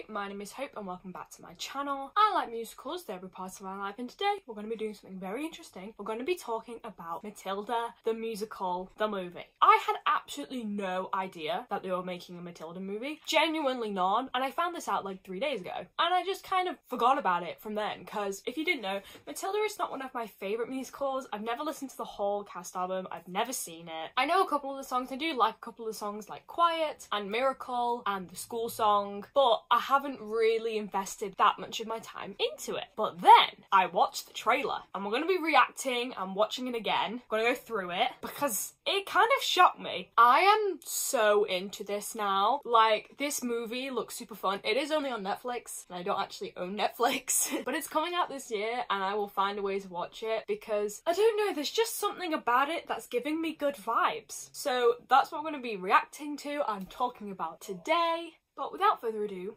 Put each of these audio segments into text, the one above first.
my name is Hope and welcome back to my channel. I like musicals, they're a part of my life, and today we're going to be doing something very interesting. We're going to be talking about Matilda, the musical, the movie. I had absolutely no idea that they were making a Matilda movie, genuinely none, and I found this out like 3 days ago, and I just kind of forgot about it from then, because if you didn't know, Matilda is not one of my favourite musicals. I've never listened to the whole cast album, I've never seen it. I know a couple of the songs, I do like a couple of the songs like Quiet and Miracle and the school song, but I haven't really invested that much of my time into it. But then I watched the trailer and we're going to be reacting and watching it again. I'm going to go through it because it kind of shocked me. I am so into this now. Like, this movie looks super fun. It is only on Netflix and I don't actually own Netflix, but it's coming out this year and I will find a way to watch it because I don't know, there's just something about it that's giving me good vibes. So that's what we're going to be reacting to and talking about today. But without further ado,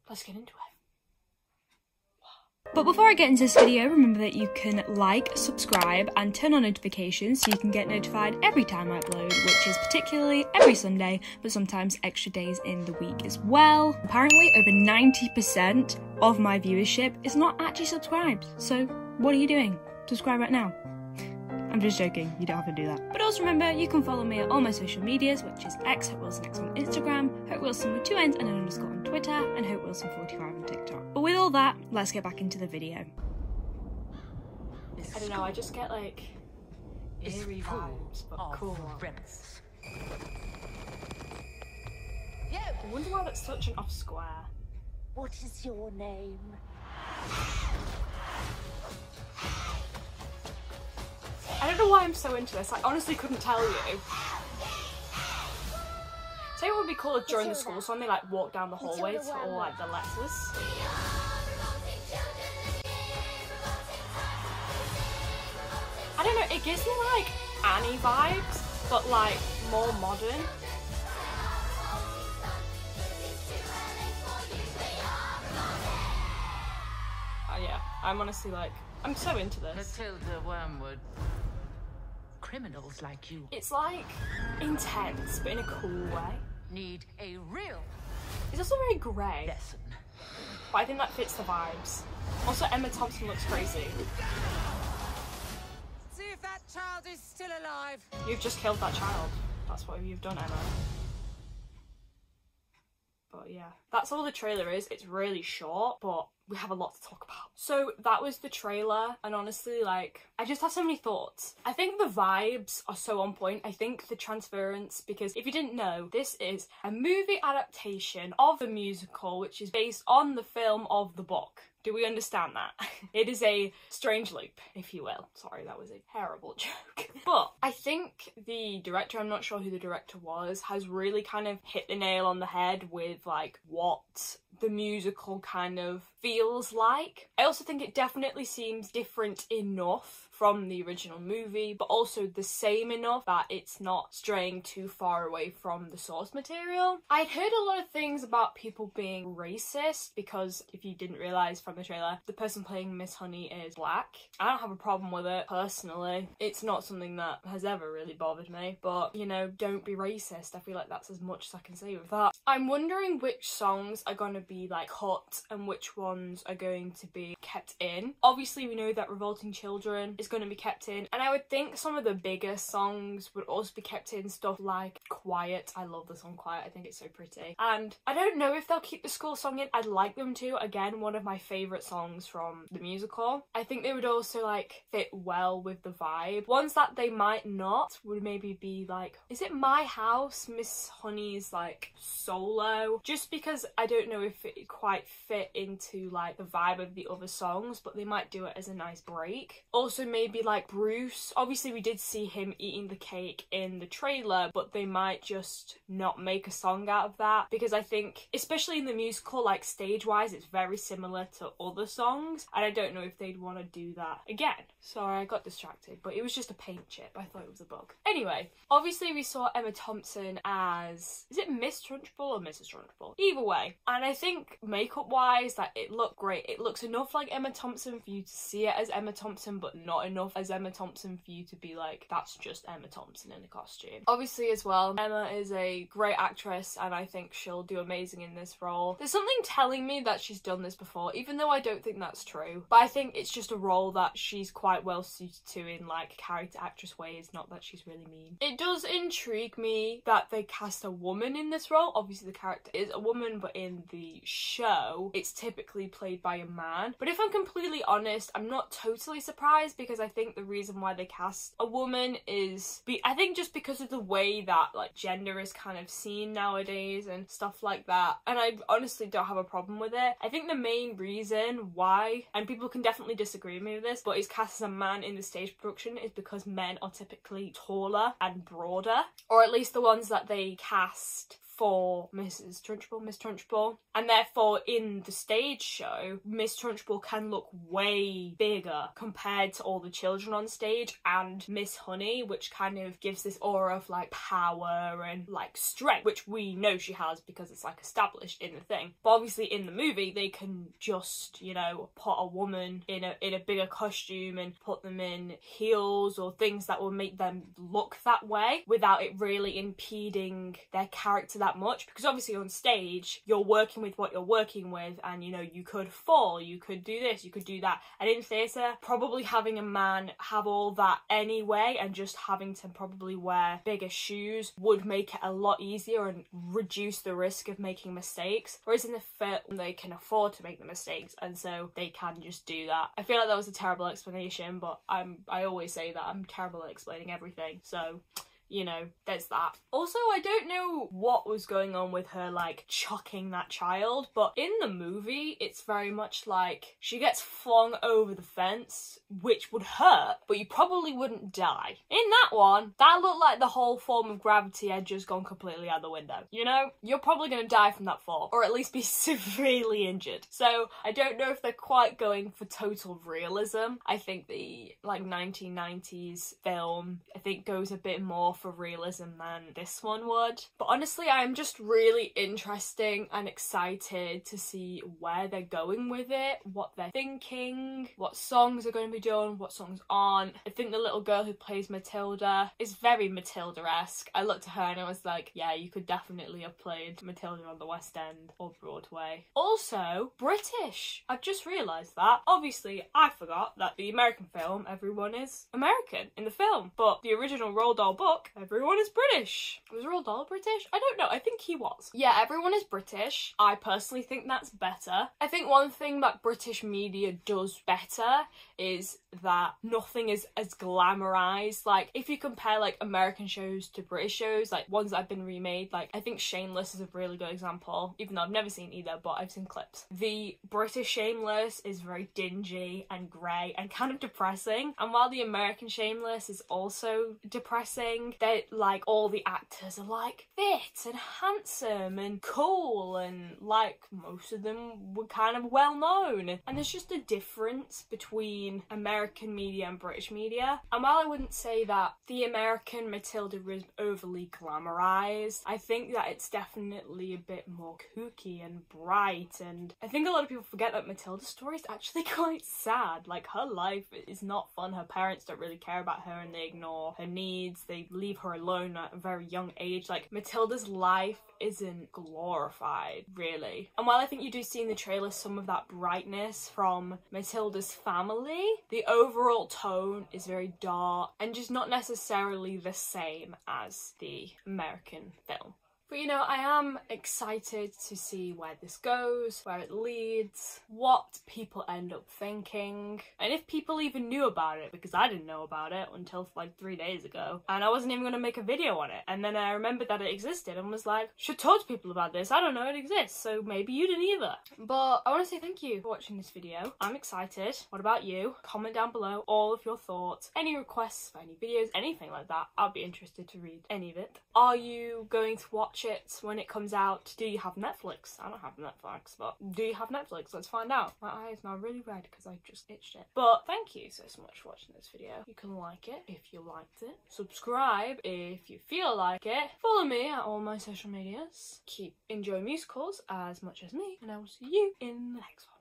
let's get into it. But before I get into this video, remember that you can like, subscribe and turn on notifications so you can get notified every time I upload, which is particularly every Sunday, but sometimes extra days in the week as well. Apparently over 90% of my viewership is not actually subscribed, so what are you doing? Subscribe right now. I'm just joking, you don't have to do that. But also remember, you can follow me at all my social medias, which is HopeWilsonX on Instagram, HopeWilson with 2 N's and an underscore on Twitter, and HopeWilson45 on TikTok. But with all that, let's get back into the video. I don't know, I just get like eerie vibes, but cool ones. I wonder why that's such an off square. What is your name? I don't know why I'm so into this, I honestly couldn't tell you. Say what would be cool if during the school song they like walk down the hallway to all like the letters. I don't know, it gives me like Annie vibes, but like more modern. Yeah, I'm honestly like, I'm so into this. Matilda Wormwood. Criminals like you It's like intense, but in a cool way. need a real It's also very grey, lesson. but I think that fits the vibes. Also, Emma Thompson looks crazy. See if that child is still alive. You've just killed that child. That's what you've done, Emma. But yeah, that's all the trailer is. It's really short, but we have a lot to talk about. So that was the trailer, and honestly, like, I just have so many thoughts. I think the vibes are so on point. I think the transference, because if you didn't know, this is a movie adaptation of the musical, which is based on the film of the book. Do we understand that? It is a strange loop, if you will. Sorry, that was a terrible joke. But I think the director, I'm not sure who the director was, has really kind of hit the nail on the head with like what the musical kind of feels like. I also think it definitely seems different enough from the original movie, but also the same enough that it's not straying too far away from the source material. I'd heard a lot of things about people being racist because, if you didn't realise from the trailer, the person playing Miss Honey is black. I don't have a problem with it, personally. It's not something that has ever really bothered me, but, you know, don't be racist. I feel like that's as much as I can say with that. I'm wondering which songs are going to be, like, cut and which ones are going to be kept in. Obviously, we know that Revolting Children is going to be kept in, and I would think some of the bigger songs would also be kept in, stuff like Quiet. I love the song Quiet, I think it's so pretty. And I don't know if they'll keep the school song in. I'd like them to. Again, one of my favourite songs from the musical. I think they would also like fit well with the vibe. Ones that they might not would maybe be like, is it My House, Miss Honey's like solo? Just because I don't know if it quite fit into like the vibe of the other songs, but they might do it as a nice break. Also maybe like Bruce. Obviously we did see him eating the cake in the trailer, but they might just not make a song out of that, because I think, especially in the musical, like stage wise, it's very similar to other songs, and I don't know if they'd want to do that again. Sorry, I got distracted, but it was just a paint chip. I thought it was a bug. Anyway, obviously we saw Emma Thompson as, is it Miss Trunchbull or Mrs. Trunchbull? Either way, and I think makeup wise that it looked great. It looks enough like Emma Thompson for you to see it as Emma Thompson, but not enough as Emma Thompson for you to be like, that's just Emma Thompson in a costume. Obviously as well, Emma is a great actress and I think she'll do amazing in this role. There's something telling me that she's done this before, even though I don't think that's true. But I think it's just a role that she's quite well suited to in like character actress ways, not that she's really mean. It does intrigue me that they cast a woman in this role. Obviously the character is a woman, but in the show it's typically played by a man. But if I'm completely honest, I'm not totally surprised, because I think the reason why they cast a woman is I think just because of the way that like gender is kind of seen nowadays and stuff like that. And I honestly don't have a problem with it. I think the main reason why, and people can definitely disagree with me with this, but is cast as a man in the stage production is because men are typically taller and broader, or at least the ones that they cast for Miss Trunchbull, and therefore in the stage show Miss Trunchbull can look way bigger compared to all the children on stage, and Miss Honey, which kind of gives this aura of like power and like strength, which we know she has because it's like established in the thing. But obviously in the movie they can just, you know, put a woman in a bigger costume and put them in heels or things that will make them look that way without it really impeding their character that much, because obviously on stage you're working with what you're working with, and you know, you could fall, you could do this, you could do that, and in theatre probably having a man have all that anyway and just having to probably wear bigger shoes would make it a lot easier and reduce the risk of making mistakes, whereas in the film they can afford to make the mistakes and so they can just do that. I feel like that was a terrible explanation, but I always say that I'm terrible at explaining everything, so you know, there's that. Also, I don't know what was going on with her, like, chucking that child, but in the movie, it's very much like she gets flung over the fence, which would hurt, but you probably wouldn't die. In that one, that looked like the whole form of gravity had just gone completely out the window. You know, you're probably gonna die from that fall, or at least be severely injured. So, I don't know if they're quite going for total realism. I think the, like, 1990s film, I think goes a bit more for realism than this one would. But honestly, I'm just really interested and excited to see where they're going with it, what they're thinking, what songs are going to be done, what songs aren't. I think the little girl who plays Matilda is very Matilda-esque. I looked at her and I was like, yeah, you could definitely have played Matilda on the West End or Broadway. Also, British. I've just realised that. Obviously, I forgot that the American film, everyone is American in the film, but the original Roald Dahl book, everyone is British. Was Roald Dahl British? I don't know. I think he was. Yeah, everyone is British. I personally think that's better. I think one thing that British media does better is that nothing is as glamorized. Like, if you compare, like, American shows to British shows, like, ones that have been remade, like, I think Shameless is a really good example, even though I've never seen either, but I've seen clips. The British Shameless is very dingy and grey and kind of depressing, and while the American Shameless is also depressing, they like all the actors are like fit and handsome and cool, and like most of them were kind of well known, and there's just a difference between American media and British media. And while I wouldn't say that the American Matilda was overly glamorized, I think that it's definitely a bit more kooky and bright, and I think a lot of people forget that Matilda's story is actually quite sad. Like, her life is not fun. Her parents don't really care about her and they ignore her needs, they leave her alone at a very young age. Like, Matilda's life isn't glorified, really. And while I think you do see in the trailer some of that brightness from Matilda's family, the overall tone is very dark and just not necessarily the same as the American film. But you know, I am excited to see where this goes, where it leads, what people end up thinking, and if people even knew about it, because I didn't know about it until like 3 days ago, and I wasn't even going to make a video on it. And then I remembered that it existed and was like, should talk to people about this, I don't know it exists, so maybe you didn't either. But I want to say thank you for watching this video. I'm excited. What about you? Comment down below all of your thoughts, any requests for any videos, anything like that. I'll be interested to read any of it. Are you going to watch it when it comes out? Do you have Netflix? I don't have Netflix, but do you have Netflix? Let's find out. My eye is now really red because I just itched it. But thank you so much for watching this video. You can like it if you liked it. Subscribe if you feel like it. Follow me at all my social medias. Keep enjoying musicals as much as me, and I will see you in the next one.